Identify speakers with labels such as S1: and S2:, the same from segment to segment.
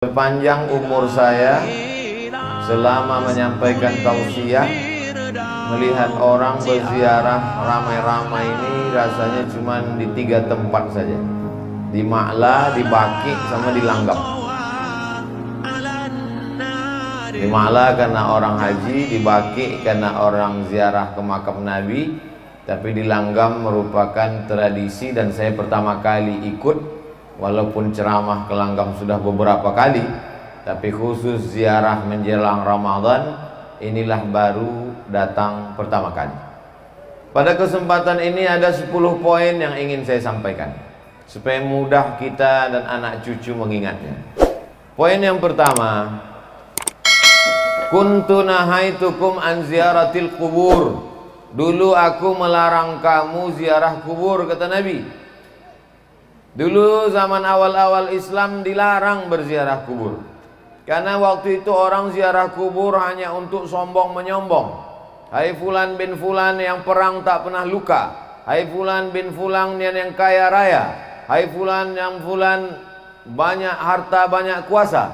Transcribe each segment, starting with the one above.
S1: Sepanjang umur saya selama menyampaikan tausiah, melihat orang berziarah ramai-ramai ini rasanya cuma di 3 tempat saja, di Ma'la, di Baqi, sama di Langgam. Di Ma'la karena orang haji, di Baqi karena orang ziarah ke makam Nabi, tapi di Langgam merupakan tradisi dan saya pertama kali ikut. Walaupun ceramah ke Langgam sudah beberapa kali, tapi khusus ziarah menjelang Ramadan inilah baru datang pertama kali. Pada kesempatan ini ada 10 poin yang ingin saya sampaikan supaya mudah kita dan anak cucu mengingatnya. Poin yang pertama, kuntu nahaitukum an ziyaratil kubur. Dulu aku melarang kamu ziarah kubur, kata Nabi. Dulu zaman awal-awal Islam dilarang berziarah kubur, karena waktu itu orang ziarah kubur hanya untuk sombong menyombong. Hai fulan bin fulan yang perang tak pernah luka, hai fulan bin fulan yang kaya raya, hai fulan yang fulan banyak harta banyak kuasa.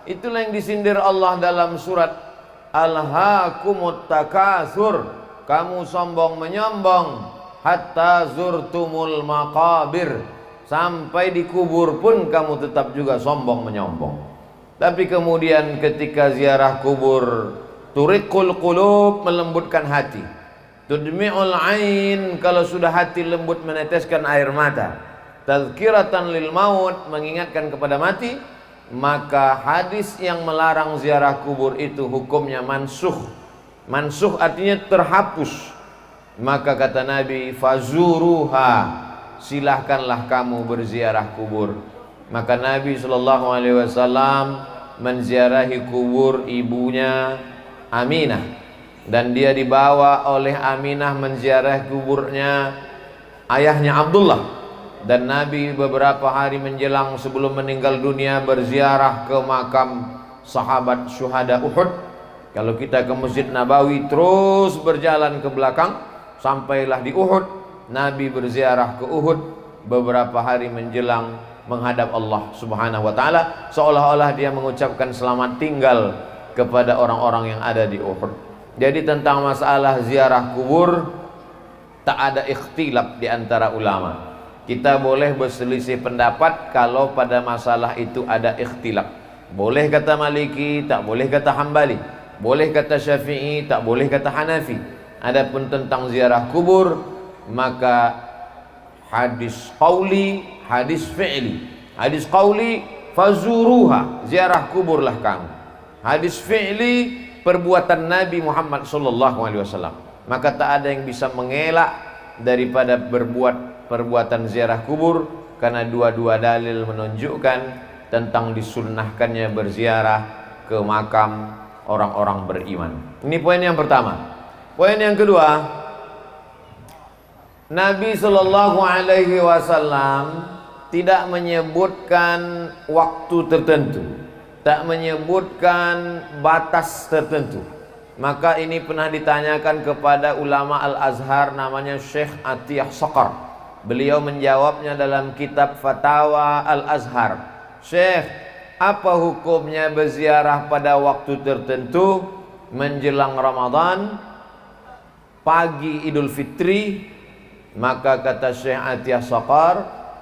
S1: Itulah yang disindir Allah dalam surat Alhaakumut Takatsur. Kamu sombong menyombong hatta zurtumul maqabir. Sampai di kubur pun kamu tetap juga sombong menyombong. Tapi kemudian ketika ziarah kubur, turiqul qulub, melembutkan hati, tudmi'ul ain, kalau sudah hati lembut meneteskan air mata, tazkiratan lil maut, mengingatkan kepada mati, maka hadis yang melarang ziarah kubur itu hukumnya mansukh. Mansukh artinya terhapus. Maka kata Nabi, fazuruha, silahkanlah kamu berziarah kubur. Maka Nabi SAW menziarahi kubur ibunya Aminah, dan dia dibawa oleh Aminah menziarahi kuburnya ayahnya Abdullah. Dan Nabi beberapa hari menjelang sebelum meninggal dunia berziarah ke makam sahabat syuhada Uhud. Kalau kita ke Masjid Nabawi terus berjalan ke belakang sampailah di Uhud, Nabi berziarah ke Uhud beberapa hari menjelang menghadap Allah Subhanahu wa taala, seolah-olah dia mengucapkan selamat tinggal kepada orang-orang yang ada di Uhud. Jadi tentang masalah ziarah kubur tak ada ikhtilaf di antara ulama. Kita boleh berselisih pendapat kalau pada masalah itu ada ikhtilaf. Boleh kata Maliki, tak boleh kata Hambali. Boleh kata Syafi'i, tak boleh kata Hanafi. Adapun tentang ziarah kubur, maka hadis qauli, hadis fi'li. Hadis qauli, fazuruha, ziarah kuburlah kamu. Hadis fi'li, perbuatan Nabi Muhammad SAW. Maka tak ada yang bisa mengelak daripada berbuat perbuatan ziarah kubur, karena dua-dua dalil menunjukkan tentang disunnahkannya berziarah ke makam orang-orang beriman. Ini poin yang pertama. Poin yang kedua, Nabi SAW tidak menyebutkan waktu tertentu, tak menyebutkan batas tertentu. Maka ini pernah ditanyakan kepada ulama Al-Azhar namanya Syekh Atiyah Saqar. Beliau menjawabnya dalam kitab Fatawa Al-Azhar. Syekh, apa hukumnya berziarah pada waktu tertentu menjelang Ramadan, pagi Idul Fitri? Maka kata Syekh Atiyah Saqar,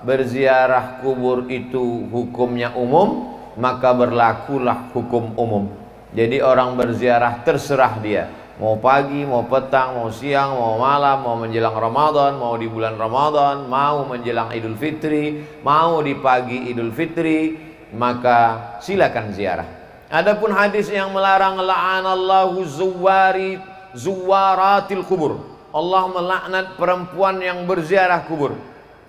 S1: berziarah kubur itu hukumnya umum, maka berlakulah hukum umum. Jadi orang berziarah terserah dia, mau pagi, mau petang, mau siang, mau malam, mau menjelang Ramadan, mau di bulan Ramadan, mau menjelang Idul Fitri, mau di pagi Idul Fitri, maka silakan ziarah. Adapun hadis yang melarang, la'anallahu zuwaratil kubur, Allah melaknat perempuan yang berziarah kubur.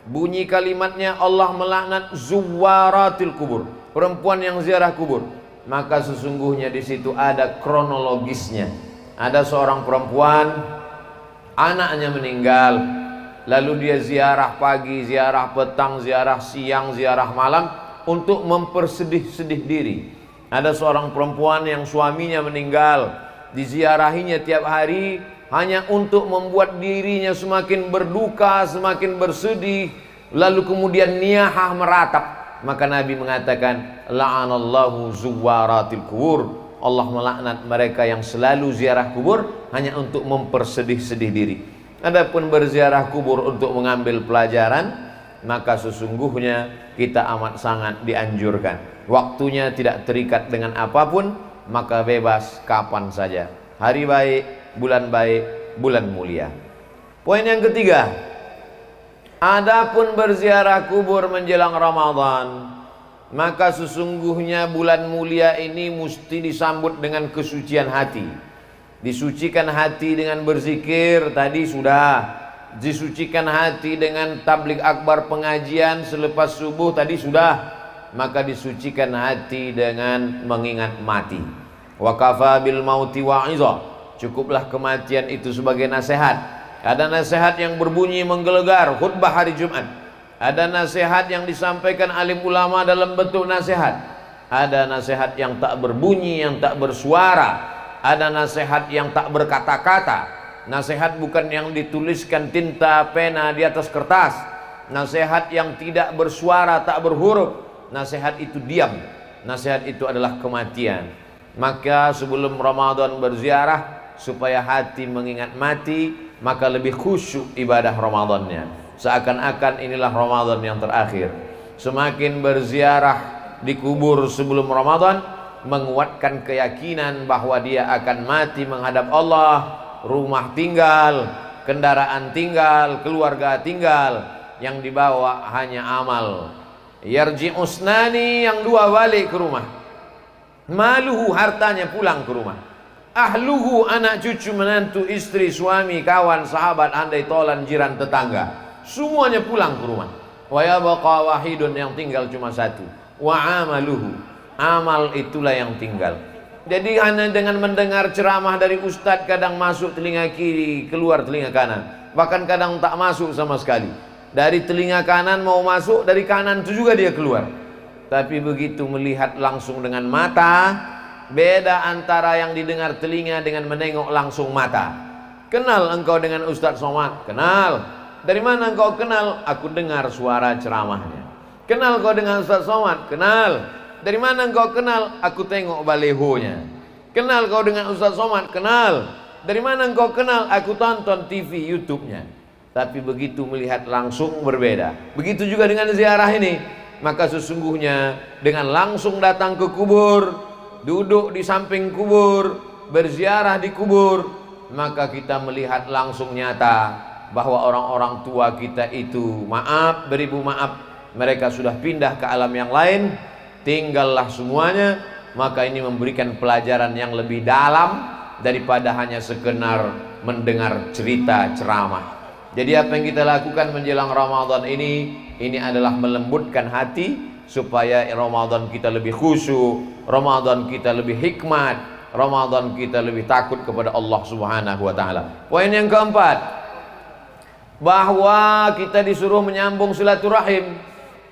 S1: Bunyi kalimatnya, Allah melaknat zuwaratil kubur, perempuan yang ziarah kubur. Maka sesungguhnya di situ ada kronologisnya. Ada seorang perempuan, anaknya meninggal, lalu dia ziarah pagi, ziarah petang, ziarah siang, ziarah malam untuk mempersedih-sedih diri. Ada seorang perempuan yang suaminya meninggal, diziarahinya tiap hari hanya untuk membuat dirinya semakin berduka, semakin bersedih. Lalu kemudian niyahah meratap, Maka Nabi mengatakan, la'anallahu zuwaratil kubur, Allah melaknat mereka yang selalu ziarah kubur hanya untuk mempersedih-sedih diri. Adapun berziarah kubur untuk mengambil pelajaran, maka sesungguhnya kita amat sangat dianjurkan. Waktunya tidak terikat dengan apapun, maka bebas kapan saja. Hari baik, bulan mulia. Poin yang ketiga, adapun berziarah kubur menjelang Ramadan, maka sesungguhnya bulan mulia ini mesti disambut dengan kesucian hati. Disucikan hati dengan berzikir, tadi sudah. Disucikan hati dengan tabligh akbar pengajian selepas subuh, tadi sudah. Maka disucikan hati dengan mengingat mati. Wa kafa bil mauti wa'iza, cukuplah kematian itu sebagai nasihat. Ada nasihat yang berbunyi menggelegar, khutbah hari Jumat. Ada nasihat yang disampaikan alim ulama dalam bentuk nasihat. Ada nasihat yang tak berbunyi, yang tak bersuara. Ada nasihat yang tak berkata-kata. Nasihat bukan yang dituliskan tinta pena di atas kertas. Nasihat yang tidak bersuara, tak berhuruf. Nasihat itu diam. Nasihat itu adalah kematian. Maka sebelum Ramadan berziarah, supaya hati mengingat mati, maka lebih khusyuk ibadah Ramadannya. Seakan-akan inilah Ramadan yang terakhir. Semakin berziarah di kubur sebelum Ramadan, menguatkan keyakinan bahwa dia akan mati menghadap Allah. Rumah tinggal, kendaraan tinggal, keluarga tinggal, yang dibawa hanya amal. Yarji usnani, yang dua balik ke rumah. Maluhu, hartanya pulang ke rumah. Ahluhu, anak cucu menantu istri suami kawan sahabat andai tolan jiran tetangga, semuanya pulang ke rumah. Wa yabqa wahidun, yang tinggal cuma satu. Wa amaluhu, amal itulah yang tinggal. Jadi hanya dengan mendengar ceramah dari ustadz, kadang masuk telinga kiri, keluar telinga kanan. Bahkan kadang tak masuk sama sekali. Dari telinga kanan mau masuk, dari kanan itu juga dia keluar. Tapi begitu melihat langsung dengan mata, beda antara yang didengar telinga dengan menengok langsung mata. Kenal engkau dengan Ustadz Somad? Kenal. Dari mana engkau kenal? Aku dengar suara ceramahnya. Kenal kau dengan Ustadz Somad? Kenal. Dari mana engkau kenal? Aku tengok balehonya. Kenal kau dengan Ustadz Somad? Kenal. Dari mana engkau kenal? Aku tonton TV YouTube-nya. Tapi begitu melihat langsung berbeda. Begitu juga dengan ziarah ini. Maka sesungguhnya dengan langsung datang ke kubur, duduk di samping kubur, berziarah di kubur, maka kita melihat langsung nyata bahwa orang-orang tua kita itu, maaf beribu maaf, mereka sudah pindah ke alam yang lain, tinggallah semuanya. Maka ini memberikan pelajaran yang lebih dalam daripada hanya sekedar mendengar cerita ceramah. Jadi apa yang kita lakukan menjelang Ramadan ini adalah melembutkan hati supaya Ramadan kita lebih khusyuk, Ramadan kita lebih hikmat, Ramadan kita lebih takut kepada Allah Subhanahu wa taala. Poin yang keempat, bahwa kita disuruh menyambung silaturahim.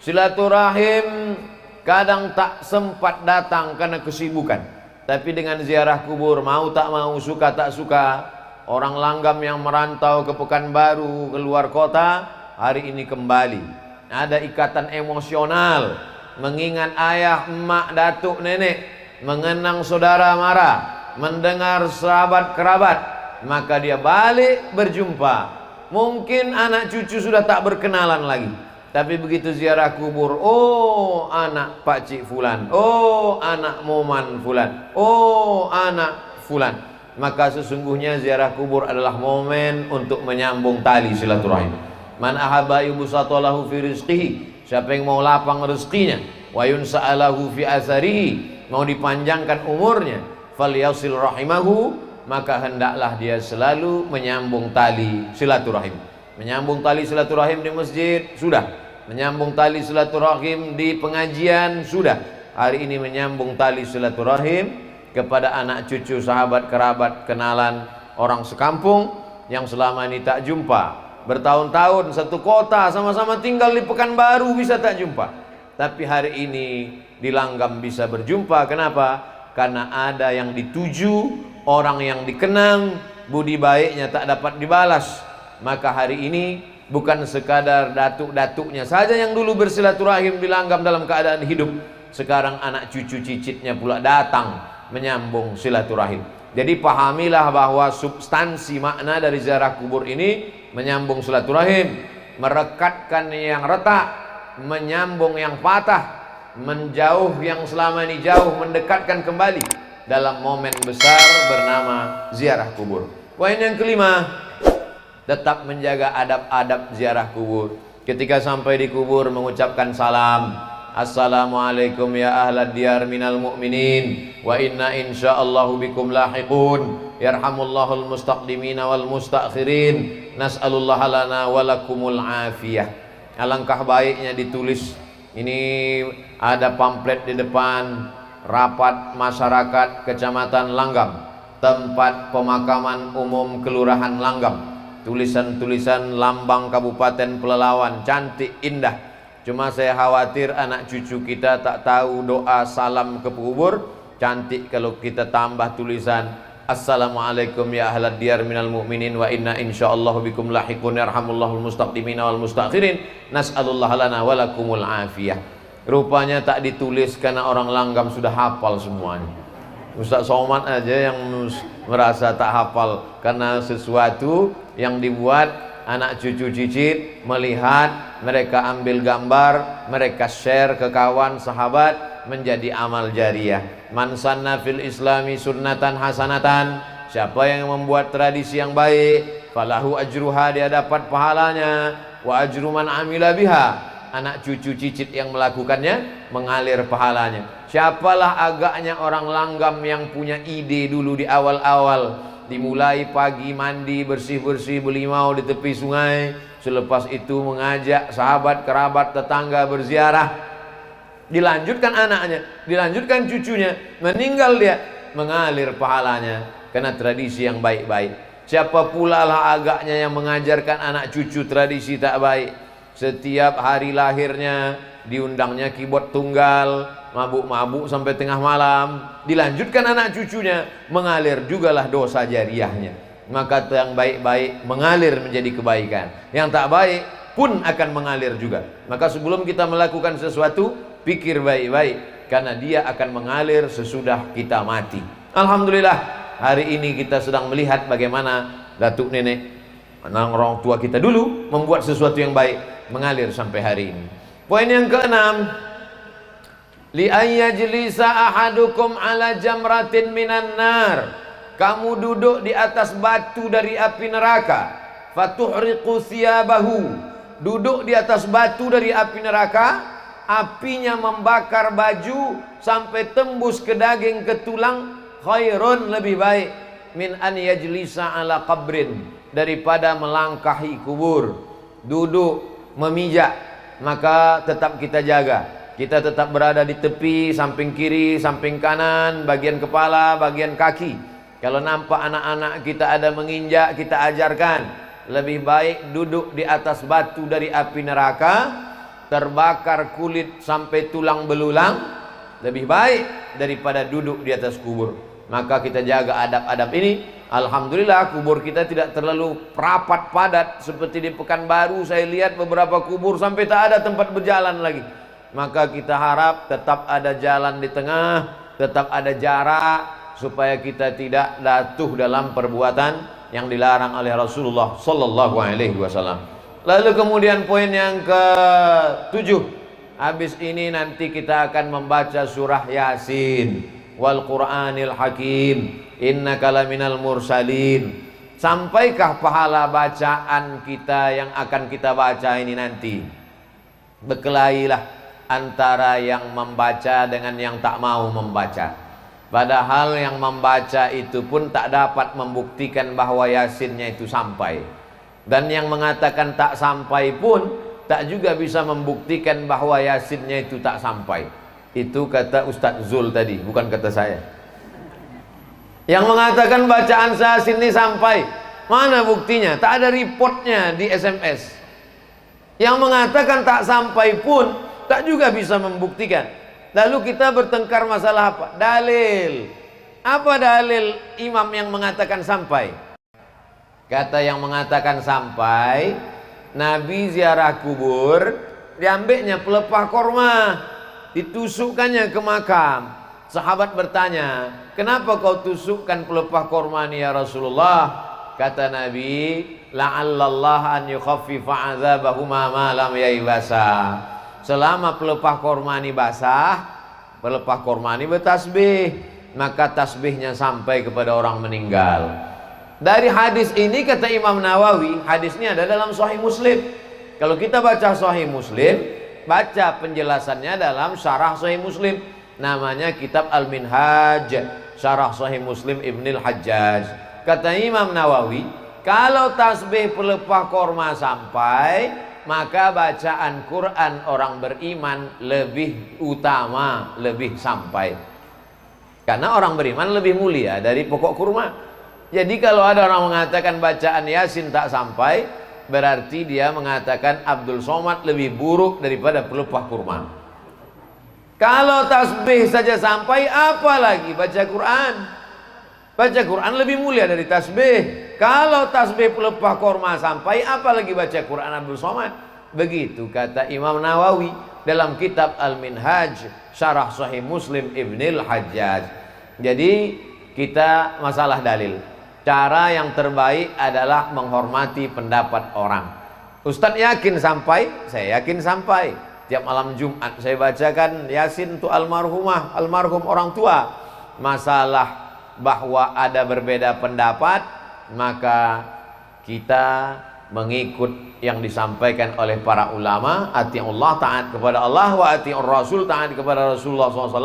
S1: Silaturahim kadang tak sempat datang karena kesibukan. Tapi dengan ziarah kubur, mau tak mau, suka tak suka, orang langgam yang merantau ke Pekanbaru, ke luar kota, hari ini kembali. Ada ikatan emosional, mengingat ayah, emak, datuk, nenek, mengenang saudara mara, mendengar sahabat kerabat, maka dia balik berjumpa. Mungkin anak cucu sudah tak berkenalan lagi, tapi begitu ziarah kubur, oh anak pakcik fulan, oh anak moman fulan, oh anak fulan, maka sesungguhnya ziarah kubur adalah momen untuk menyambung tali silaturahim. Man ahabba yubsatalahu fi rizqihi, siapa yang mau lapang rezekinya, wa yunsa'alahu fi asarihi, mau dipanjangkan umurnya, falyasil rahimahu, maka hendaklah dia selalu menyambung tali silaturahim. Menyambung tali silaturahim di masjid sudah, menyambung tali silaturahim di pengajian sudah. Hari ini menyambung tali silaturahim kepada anak cucu, sahabat, kerabat, kenalan, orang sekampung yang selama ini tak jumpa. Bertahun-tahun satu kota, sama-sama tinggal di Pekanbaru, bisa tak jumpa. Tapi hari ini di Langgam bisa berjumpa. Kenapa? Karena ada yang dituju, orang yang dikenang, budi baiknya tak dapat dibalas. Maka hari ini Bukan sekadar datuk-datuknya saja yang dulu bersilaturahim dilanggam dalam keadaan hidup. Sekarang anak cucu cicitnya pula datang menyambung silaturahim. Jadi pahamilah bahwa substansi makna dari ziarah kubur ini menyambung silaturahim, merekatkan yang retak, menyambung yang patah, menjauh yang selama ini jauh, mendekatkan kembali dalam momen besar bernama ziarah kubur. Poin yang kelima, tetap menjaga adab-adab ziarah kubur. Ketika sampai di kubur mengucapkan salam. Assalamualaikum ya ahlad diyar minal mu'minin wa inna insyaallahu bikum lahiqun yarhamullahul mustaqdimina wal mustakhirin nas'alullaha lana walakumul afiyah. Alangkah baiknya ditulis. Ini ada pamflet di depan rapat masyarakat Kecamatan Langgam, tempat pemakaman umum Kelurahan Langgam. Tulisan-tulisan lambang Kabupaten Pelalawan, cantik indah. Cuma saya khawatir anak cucu kita tak tahu doa salam ke kubur. Cantik kalau kita tambah tulisan Assalamualaikum ya ahlad diyar minal mu'minin wa inna insyaallahu bikum lahiqun yarhamullahul mustaqdimina wal mustakhirin nas'alullaha lana walakumul afiyah. Rupanya tak ditulis karena orang Langgam sudah hafal semuanya. Ustaz Somad aja yang merasa tak hafal karena sesuatu yang dibuat anak cucu cicit melihat, mereka ambil gambar, mereka share ke kawan sahabat, menjadi amal jariah. Man sanna fil islami sunnatan hasanatan, siapa yang membuat tradisi yang baik, falahu ajruha, dia dapat pahalanya, wa ajru man amila biha, anak cucu cicit yang melakukannya mengalir pahalanya. Siapalah agaknya orang Langgam yang punya ide dulu di awal-awal, dimulai pagi mandi bersih-bersih belimau di tepi sungai, selepas itu mengajak sahabat, kerabat, tetangga berziarah, dilanjutkan anaknya, dilanjutkan cucunya, meninggal dia, mengalir pahalanya karena tradisi yang baik-baik. Siapa pula lah agaknya yang mengajarkan anak cucu tradisi tak baik? Setiap hari lahirnya diundangnya keyboard tunggal, mabuk-mabuk sampai tengah malam, dilanjutkan anak cucunya, mengalir jugalah dosa jariahnya. Maka yang baik-baik mengalir menjadi kebaikan, yang tak baik pun akan mengalir juga. Maka sebelum kita melakukan sesuatu, pikir baik-baik, karena dia akan mengalir sesudah kita mati. Alhamdulillah, hari ini kita sedang melihat bagaimana datuk nenek, orang tua kita dulu membuat sesuatu yang baik, mengalir sampai hari ini. Poin yang keenam, li ayyajlisa ahadukum ala jamratin minan nar, kamu duduk di atas batu dari api neraka, fatuhriqu thiyabahu, duduk di atas batu dari api neraka, apinya membakar baju sampai tembus ke daging, ke tulang, khairun, lebih baik, min an yajlisa ala qabrin, daripada melangkahi kubur. Duduk memijak, maka tetap kita jaga. Kita tetap berada di tepi, samping kiri, samping kanan, bagian kepala, bagian kaki. Kalau nampak anak-anak kita ada menginjak, kita ajarkan. Lebih baik duduk di atas batu dari api neraka, terbakar kulit sampai tulang belulang, lebih baik daripada duduk di atas kubur. Maka kita jaga adab-adab ini. Alhamdulillah kubur kita tidak terlalu rapat padat seperti di Pekanbaru. Saya lihat beberapa kubur sampai tak ada tempat berjalan lagi. Maka kita harap tetap ada jalan di tengah, tetap ada jarak, supaya kita tidak jatuh dalam perbuatan yang dilarang oleh Rasulullah sallallahu alaihi wasallam. Lalu kemudian poin yang ke-7, habis ini nanti kita akan membaca surah Yasin, wal Qur'anil Hakim, innaka laminal mursalin. Sampaikah pahala bacaan kita yang akan kita baca ini nanti? Berkelailah antara yang membaca dengan yang tak mau membaca. Padahal yang membaca itu pun tak dapat membuktikan bahwa Yasinnya itu sampai. Dan yang mengatakan tak sampai pun tak juga bisa membuktikan bahwa Yasinnya itu tak sampai. Itu kata Ustadz Zul tadi, bukan kata saya. Yang mengatakan bacaan Yasin ini sampai, mana buktinya? Tak ada reportnya di SMS. Yang mengatakan tak sampai pun tak juga bisa membuktikan. Lalu kita bertengkar masalah apa? Dalil. Apa dalil imam yang mengatakan sampai? Kata yang mengatakan sampai, Nabi ziarah kubur, diambilnya pelepah korma, ditusukkannya ke makam. Sahabat bertanya, kenapa kau tusukkan pelepah korma ini ya Rasulullah? Kata Nabi, la'allallah an yukhaffifa adzabahuma ma lam yaibasa. Selama pelepah korma ini basah, pelepah korma ini bertasbih, maka tasbihnya sampai kepada orang meninggal. Dari hadis ini kata Imam Nawawi, hadis ini ada dalam Sahih Muslim. Kalau kita baca Sahih Muslim, baca penjelasannya dalam Syarah Sahih Muslim. Namanya kitab Al-Minhaj, Syarah Sahih Muslim Ibnul Hajjaj. Kata Imam Nawawi, kalau tasbih pelepah korma sampai, maka bacaan Quran orang beriman lebih utama, lebih sampai. Karena orang beriman lebih mulia dari pokok kurma. Jadi kalau ada orang mengatakan bacaan Yasin tak sampai, berarti dia mengatakan Abdul Somad lebih buruk daripada pelepah kurma. Kalau tasbih saja sampai, apalagi baca Quran. Baca Quran lebih mulia dari tasbih. Kalau tasbih pelepah korma sampai, apalagi baca Quran Abdul Somad. Begitu kata Imam Nawawi dalam kitab Al-Minhaj, Syarah Sahih Muslim Ibnul Hajjaj. Jadi kita masalah dalil. Cara yang terbaik adalah menghormati pendapat orang. Ustadz yakin sampai, saya yakin sampai. Tiap malam Jumat saya bacakan Yasin untuk almarhumah, almarhum orang tua. Masalah bahwa ada berbeda pendapat, maka kita mengikut yang disampaikan oleh para ulama. Ati'ullah, taat kepada Allah, wa ati'ur rasul, taat kepada Rasulullah SAW,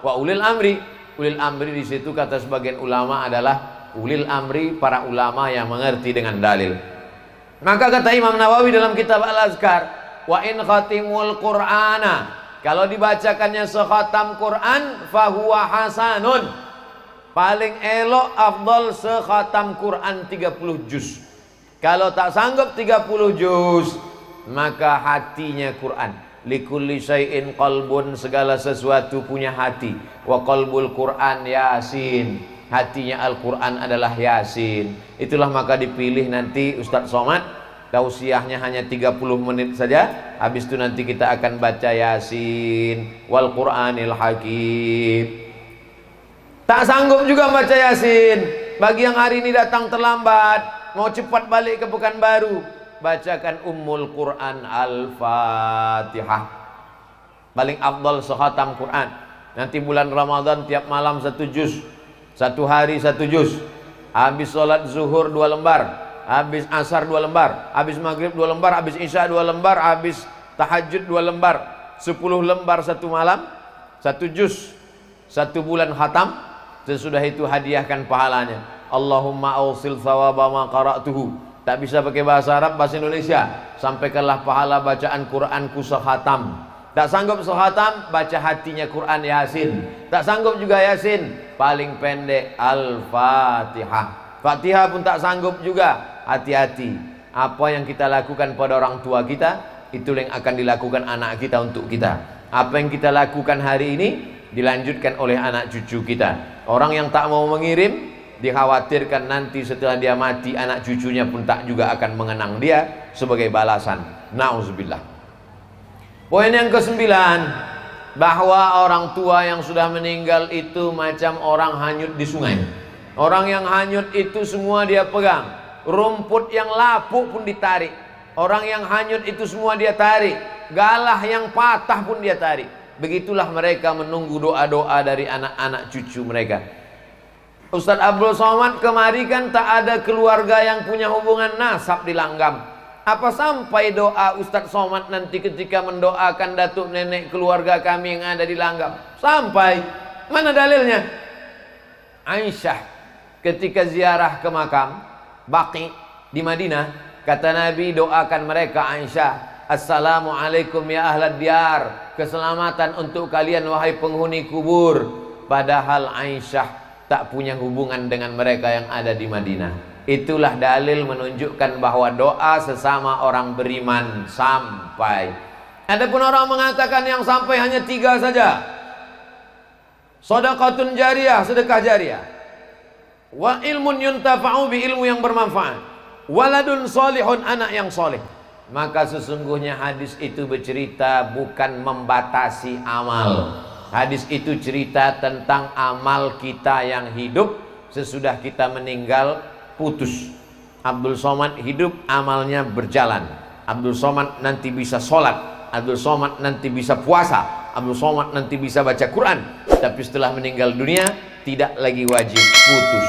S1: wa ulil amri. Ulil amri di situ kata sebagian ulama adalah ulil amri, para ulama yang mengerti dengan dalil. Maka kata Imam Nawawi dalam kitab Al-Azkar, wa in khatimul Qur'ana, kalau dibacakannya sekhatam Quran, fahuwa hasanun, paling elok afdal sekhatam Quran 30 juz. Kalau tak sanggup 30 juz, maka hatinya Quran. Likulli syai'in qalbun, segala sesuatu punya hati. Wa qalbul Quran Yasin, hatinya Al-Quran adalah Yasin. Itulah maka dipilih nanti Ustadz Somad, tausiahnya hanya 30 menit saja. Habis itu nanti kita akan baca Yasin wal Qur'anil Hakim. Tak sanggup juga baca Yasin, bagi yang hari ini datang terlambat, mau cepat balik ke Pekanbaru, bacakan Ummul Quran Al-Fatihah. Paling afdal sekhatam Quran. Nanti bulan Ramadan tiap malam 1 juz, 1 hari 1 juz. Habis sholat zuhur 2 lembar, habis asar 2 lembar, habis maghrib 2 lembar, habis isya 2 lembar, habis tahajud 2 lembar. 10 lembar 1 malam, 1 juz, 1 bulan khatam. Sesudah itu hadiahkan pahalanya. Allahumma awsil thawaba ma qara'tuhu. Tak bisa pakai bahasa Arab, bahasa Indonesia. Sampaikanlah pahala bacaan Quranku sekhatam. Tak sanggup sekhatam, baca hatinya Quran Yasin. Tak sanggup juga Yasin, paling pendek Al-Fatihah. Fatihah pun tak sanggup juga, hati-hati. Apa yang kita lakukan pada orang tua kita, itu yang akan dilakukan anak kita untuk kita. Apa yang kita lakukan hari ini, dilanjutkan oleh anak cucu kita. Orang yang tak mau mengirim, dikhawatirkan nanti setelah dia mati, anak cucunya pun tak juga akan mengenang dia sebagai balasan. Na'udzubillah. Poin yang ke-9, bahwa orang tua yang sudah meninggal itu macam orang hanyut di sungai. Orang yang hanyut itu semua dia pegang. Rumput yang lapuk pun ditarik. Orang yang hanyut itu semua dia tarik. Galah yang patah pun dia tarik. Begitulah mereka menunggu doa-doa dari anak-anak cucu mereka. Ustadz Abdul Somad kemari kan tak ada keluarga yang punya hubungan nasab di Langgam. Apa sampai doa Ustadz Somad nanti ketika mendoakan datuk nenek keluarga kami yang ada di Langgam? Sampai. Mana dalilnya? Aisyah ketika ziarah ke makam Baqi di Madinah, kata Nabi, doakan mereka Aisyah, assalamualaikum ya ahlad diyar, keselamatan untuk kalian wahai penghuni kubur. Padahal Aisyah tak punya hubungan dengan mereka yang ada di Madinah. Itulah dalil menunjukkan bahwa doa sesama orang beriman sampai. Adapun orang mengatakan yang sampai hanya 3 saja. Shadaqatun jariyah, sedekah jariyah. Wa ilmun yuntafa'u bi, ilmu yang bermanfaat. Waladun solihun, anak yang soleh. maka sesungguhnya hadis itu bercerita bukan membatasi amal. Hadis itu cerita tentang amal kita yang hidup sesudah kita meninggal putus. Abdul Somad hidup, amalnya berjalan. Abdul Somad nanti bisa sholat, Abdul Somad nanti bisa puasa, Abdul Somad nanti bisa baca Quran. Tapi setelah meninggal dunia tidak lagi wajib putus,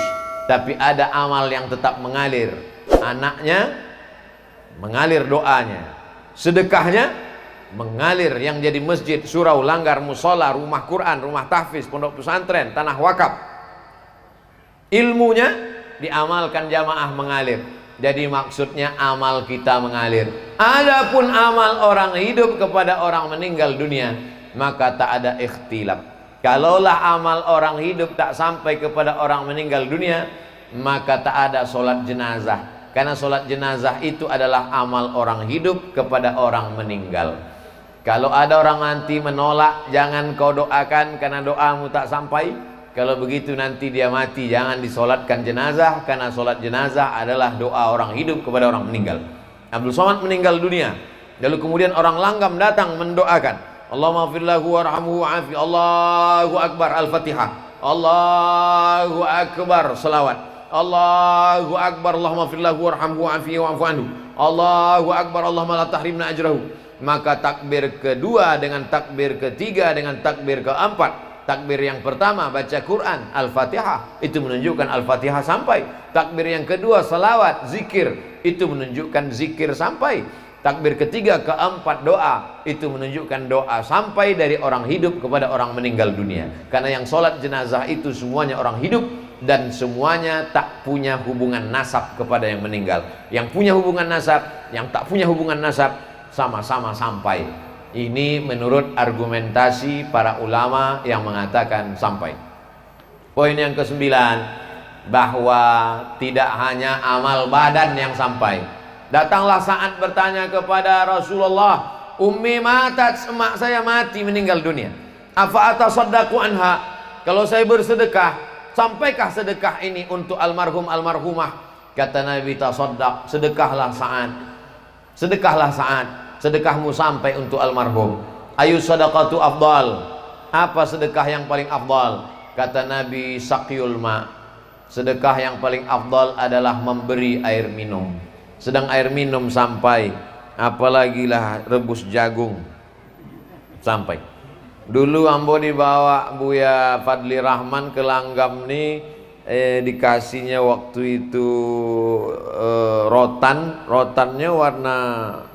S1: tapi ada amal yang tetap mengalir. Anaknya mengalir doanya, sedekahnya mengalir, yang jadi masjid, surau, langgar, musola, rumah Quran, rumah tahfiz, pondok pesantren, tanah wakaf. Ilmunya diamalkan jamaah mengalir. Jadi maksudnya amal kita mengalir. Adapun amal orang hidup kepada orang meninggal dunia, maka tak ada ikhtilaf. Kalaulah amal orang hidup tak sampai kepada orang meninggal dunia, maka tak ada sholat jenazah. Karena sholat jenazah itu adalah amal orang hidup kepada orang meninggal. Kalau ada orang nanti menolak, jangan kau doakan karena doamu tak sampai. Kalau begitu nanti dia mati, jangan disolatkan jenazah, karena solat jenazah adalah doa orang hidup kepada orang meninggal. Abdul Somad meninggal dunia, lalu kemudian orang langgam datang mendoakan, Allahumma ighfir lahu warhamhu wa'afi. Allahu Akbar, Al-Fatihah. Allahu Akbar, salawat. Allahu Akbar, Allahumma ighfir lahu warhamhu wa'afi wa'fu anhu. Allahu Akbar, Allahumma la tahrimna ajrahu. Maka takbir kedua dengan takbir ketiga dengan takbir keempat, takbir yang pertama baca Quran, Al-Fatihah, itu menunjukkan Al-Fatihah sampai. Takbir yang kedua salawat, zikir, itu menunjukkan zikir sampai. Takbir ketiga keempat doa, itu menunjukkan doa sampai dari orang hidup kepada orang meninggal dunia. Karena yang sholat jenazah itu semuanya orang hidup, dan semuanya tak punya hubungan nasab kepada yang meninggal. Yang punya hubungan nasab, yang tak punya hubungan nasab, sama-sama sampai. Ini menurut argumentasi para ulama yang mengatakan sampai. Poin yang ke-9, bahwa tidak hanya amal badan yang sampai. Datanglah saat bertanya kepada Rasulullah, ummi matat, emak saya mati meninggal dunia, afa atasaddaqu anha, kalau saya bersedekah, sampaikah sedekah ini untuk almarhum almarhumah? Kata Nabi, tasaddaq, sedekahlah saat, sedekahlah saat, sedekahmu sampai untuk almarhum. Ayu sadaqatu afdal, apa sedekah yang paling afdal? Kata Nabi, saqyul ma, sedekah yang paling afdal adalah memberi air minum. Sedang air minum sampai, apalagi lah rebus jagung sampai. Dulu ambo dibawa Buya Fadli Rahman ke Langgam nih, dikasihnya waktu itu rotan, rotannya warna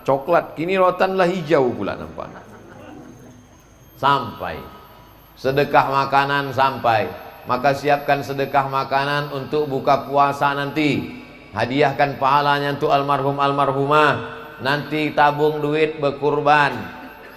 S1: coklat, kini rotan lah hijau pula nampak. Sampai sedekah makanan sampai, maka siapkan sedekah makanan untuk buka puasa nanti. Hadiahkan pahalanya untuk almarhum almarhumah. Nanti tabung duit berkurban,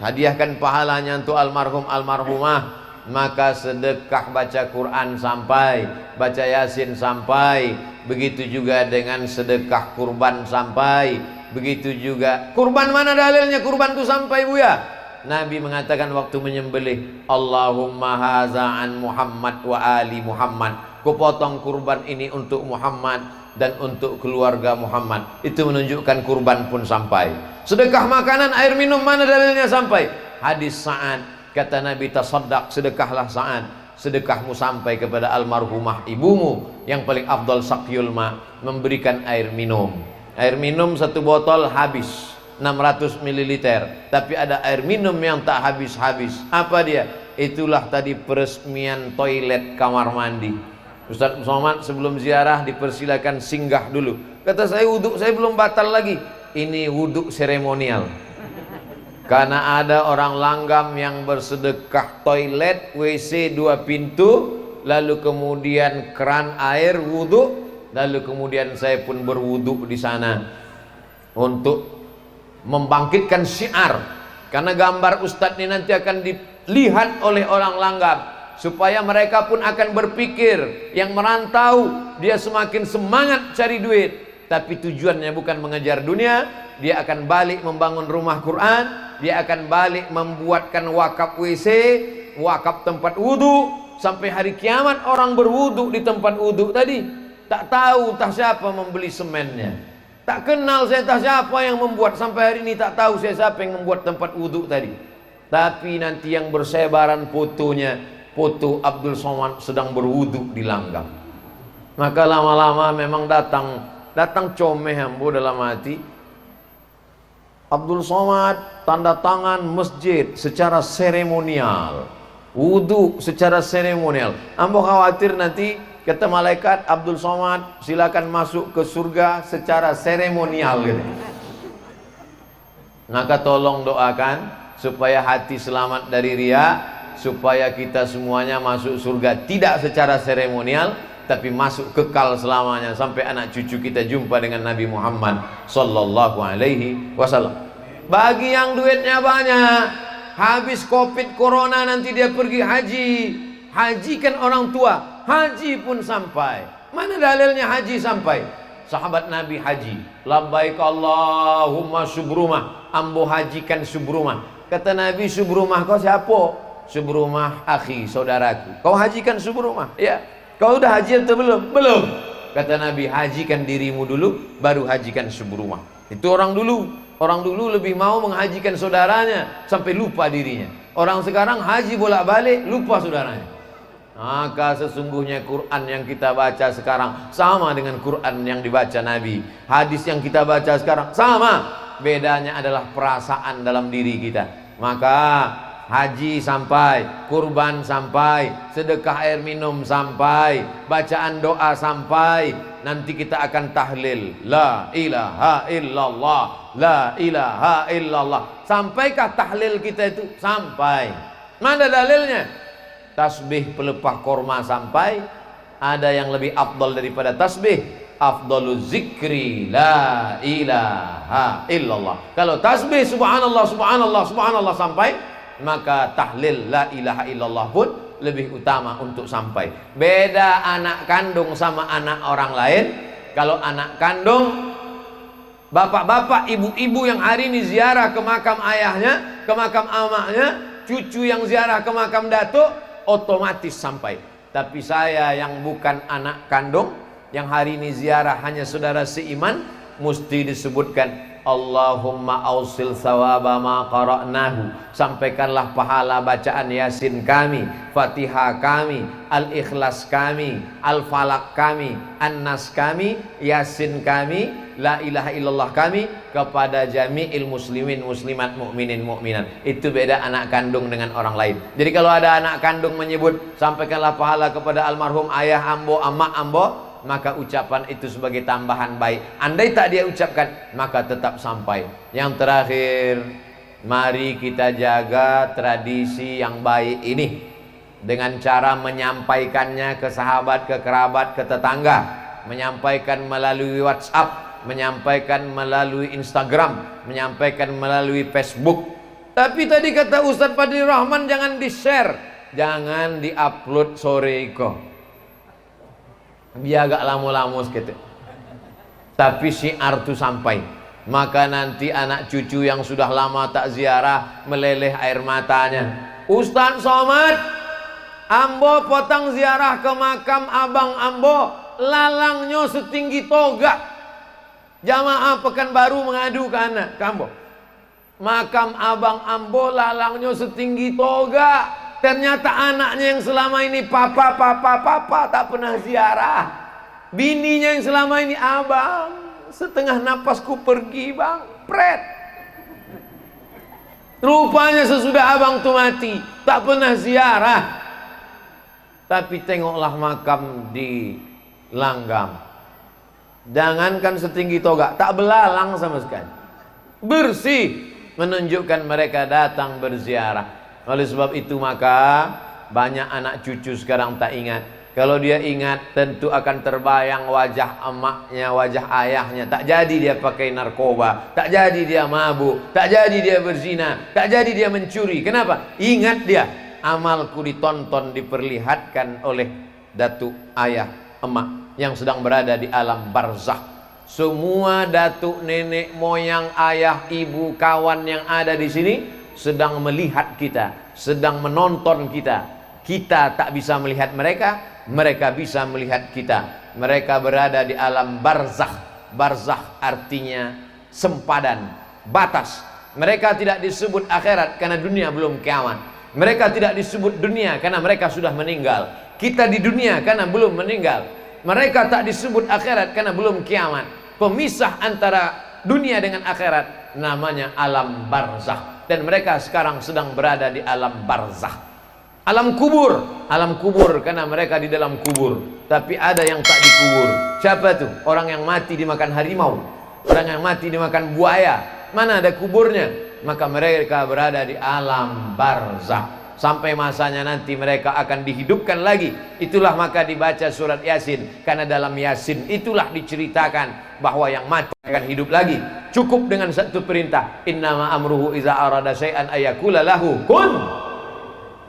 S1: hadiahkan pahalanya untuk almarhum almarhumah. Maka sedekah baca Quran sampai, baca Yasin sampai. Begitu juga dengan sedekah kurban sampai. Begitu juga kurban, mana dalilnya kurban itu sampai Buya? Nabi mengatakan waktu menyembelih, Allahumma haza an Muhammad wa ali Muhammad, kupotong kurban ini untuk Muhammad dan untuk keluarga Muhammad. Itu menunjukkan kurban pun sampai. Sedekah makanan, air minum, mana dalilnya sampai? Hadis Sa'ad, kata Nabi, tasaddaq, sedekahlah Sa'ad, sedekahmu sampai kepada almarhumah ibumu. Yang paling afdal saqyul ma, memberikan air minum. Air minum satu botol habis 600 ml, tapi ada air minum yang tak habis-habis. Apa dia? Itulah tadi peresmian toilet kamar mandi. Ustaz Somad sebelum ziarah dipersilakan singgah dulu. Kata saya, wudhu saya belum batal lagi. Ini wudhu seremonial. Karena ada orang Langgam yang bersedekah toilet, WC 2 pintu, lalu kemudian keran air wudhu, lalu kemudian saya pun berwudhu di sana untuk membangkitkan syiar. Karena gambar Ustadz ini nanti akan dilihat oleh orang Langgam, supaya mereka pun akan berpikir, yang merantau dia semakin semangat cari duit, tapi tujuannya bukan mengejar dunia. Dia akan balik membangun rumah Quran, dia akan balik membuatkan wakaf WC, wakaf tempat wudhu. Sampai hari kiamat orang berwudhu di tempat wudhu tadi, tak tahu entah siapa membeli semennya, Tak kenal saya tak siapa yang membuat. Sampai hari ini tak tahu saya siapa yang membuat tempat wudhu tadi. Tapi nanti yang bersebaran fotonya, foto Abdul Somad sedang berwudhu di Langgam. Maka lama-lama memang datang comeh ambo dalam hati. Abdul Somad tanda tangan masjid secara seremonial, wudhu secara seremonial. Ambo khawatir nanti kata malaikat, Abdul Somad silakan masuk ke surga secara seremonial gitu. Maka tolong doakan supaya hati selamat dari riya, supaya kita semuanya masuk surga tidak secara seremonial, tapi masuk kekal selamanya sampai anak cucu kita jumpa dengan Nabi Muhammad sallallahu alaihi wasallam. Bagi yang duitnya banyak, habis Covid corona nanti dia pergi haji. Haji kan orang tua, haji pun sampai. Mana dalilnya haji sampai? Sahabat Nabi haji, labbaik Allahumma subrumah, ambo hajikan subrumah. Kata Nabi, subrumah kau siapa? Subrumah akhi, saudaraku. Kau hajikan subrumah? Ya. Kau udah haji atau belum? Belum. Kata Nabi, hajikan dirimu dulu, baru hajikan subrumah. Itu orang dulu. Orang dulu lebih mau menghajikan saudaranya sampai lupa dirinya. Orang sekarang haji bolak-balik, lupa saudaranya. Maka sesungguhnya Quran yang kita baca sekarang sama dengan Quran yang dibaca Nabi. Hadis yang kita baca sekarang sama. Bedanya adalah perasaan dalam diri kita. Maka haji sampai, kurban sampai, sedekah air minum sampai, bacaan doa sampai. Nanti kita akan tahlil la ilaha illallah, la ilaha illallah. Sampaikah tahlil kita itu? Sampai. Mana dalilnya? Tasbih pelepah korma sampai. Ada yang lebih afdal daripada tasbih, afdalu zikri la ilaha illallah. Kalau tasbih subhanallah subhanallah subhanallah sampai, maka tahlil la ilaha illallah pun lebih utama untuk sampai. Beda anak kandung sama anak orang lain. Kalau anak kandung, bapak-bapak, ibu-ibu yang hari ini ziarah ke makam ayahnya, ke makam amaknya, cucu yang ziarah ke makam datuk, otomatis sampai. Tapi saya yang bukan anak kandung, yang hari ini ziarah hanya saudara seiman, mesti disebutkan Allahumma ausil sawaba ma qara'nahu. Sampaikanlah pahala bacaan Yasin kami, Fatihah kami, Al-Ikhlas kami, Al-Falak kami, An-Nas kami, Yasin kami, La ilaha illallah kami kepada jami'il muslimin muslimat mukminin mukminat. Itu beda anak kandung dengan orang lain. Jadi kalau ada anak kandung menyebut sampaikanlah pahala kepada almarhum ayah ambo, amak ambo, maka ucapan itu sebagai tambahan baik. Andai tak dia ucapkan, maka tetap sampai. Yang terakhir, mari kita jaga tradisi yang baik ini dengan cara menyampaikannya ke sahabat, ke kerabat, ke tetangga, menyampaikan melalui WhatsApp, menyampaikan melalui Instagram, menyampaikan melalui Facebook. Tapi tadi kata Ustadz Fadli Rahman, jangan di-share, jangan di-upload sore iko. Biar agak lama-lama gitu. Tapi syiar itu sampai. Maka nanti anak cucu yang sudah lama tak ziarah meleleh air matanya. Ustadz Somad, ambo potong ziarah ke makam abang ambo, lalangnya setinggi toga. Jamaah Pekanbaru mengadu ke anak kambo, makam abang ambo lalangnya setinggi toga. Ternyata anaknya yang selama ini papa tak pernah ziarah. Bininya yang selama ini abang, setengah napasku pergi bang, pret. Rupanya sesudah abang tu mati tak pernah ziarah. Tapi tengoklah makam di Langgam, jangankan setinggi toga, tak belalang sama sekali, bersih, menunjukkan mereka datang berziarah. Oleh sebab itu maka banyak anak cucu sekarang tak ingat. Kalau dia ingat tentu akan terbayang wajah emaknya, wajah ayahnya. Tak jadi dia pakai narkoba, tak jadi dia mabuk, tak jadi dia berzina, tak jadi dia mencuri. Kenapa? Ingat dia, amalku ditonton, diperlihatkan oleh datuk ayah emak yang sedang berada di alam barzakh. Semua datuk, nenek, moyang, ayah, ibu, kawan yang ada di sini sedang melihat kita, sedang menonton kita. Kita tak bisa melihat mereka, mereka bisa melihat kita. Mereka berada di alam barzakh, Barzakh artinya sempadan, batas. Mereka tidak disebut akhirat karena dunia belum kiamat. Mereka tidak disebut dunia karena mereka sudah meninggal. Kita di dunia karena belum meninggal. Mereka tak disebut akhirat karena belum kiamat. Pemisah antara dunia dengan akhirat namanya alam barzakh. Dan mereka sekarang sedang berada di alam barzakh. Alam kubur karena mereka di dalam kubur. Tapi ada yang tak dikubur. Siapa tuh? Orang yang mati dimakan harimau, orang yang mati dimakan buaya. Mana ada kuburnya? Maka mereka berada di alam barzakh sampai masanya nanti mereka akan dihidupkan lagi. Itulah maka dibaca surat Yasin, karena dalam Yasin itulah diceritakan bahwa yang mati akan hidup lagi. Cukup dengan satu perintah, innama amruhu iza arada syai'an ayakula lahu kun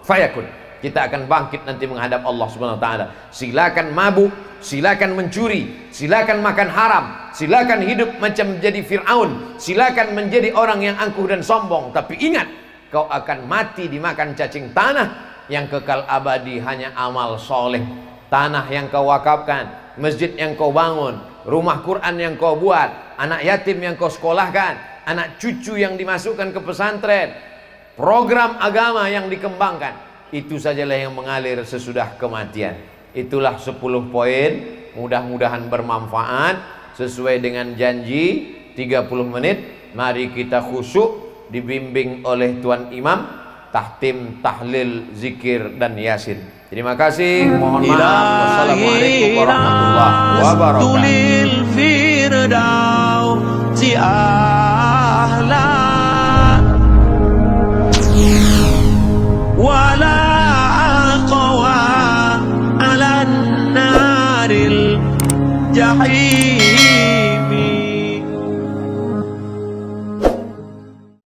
S1: fayakun. Kita akan bangkit nanti menghadap Allah Subhanahu wa taala. Silakan mabuk, silakan mencuri, silakan makan haram, silakan hidup macam jadi Firaun, silakan menjadi orang yang angkuh dan sombong, tapi ingat, kau akan mati dimakan cacing tanah. Yang kekal abadi hanya amal soleh. Tanah yang kau wakafkan, masjid yang kau bangun, rumah Quran yang kau buat, anak yatim yang kau sekolahkan, anak cucu yang dimasukkan ke pesantren, program agama yang dikembangkan, itu sajalah yang mengalir sesudah kematian. Itulah 10 poin, mudah-mudahan bermanfaat. Sesuai dengan janji 30 menit, mari kita khusyuk, dibimbing oleh Tuan Imam, tahtim, tahlil, zikir dan yasin. Terima kasih, mohon maaf. Wassalamualaikum warahmatullahi wabarakatuh.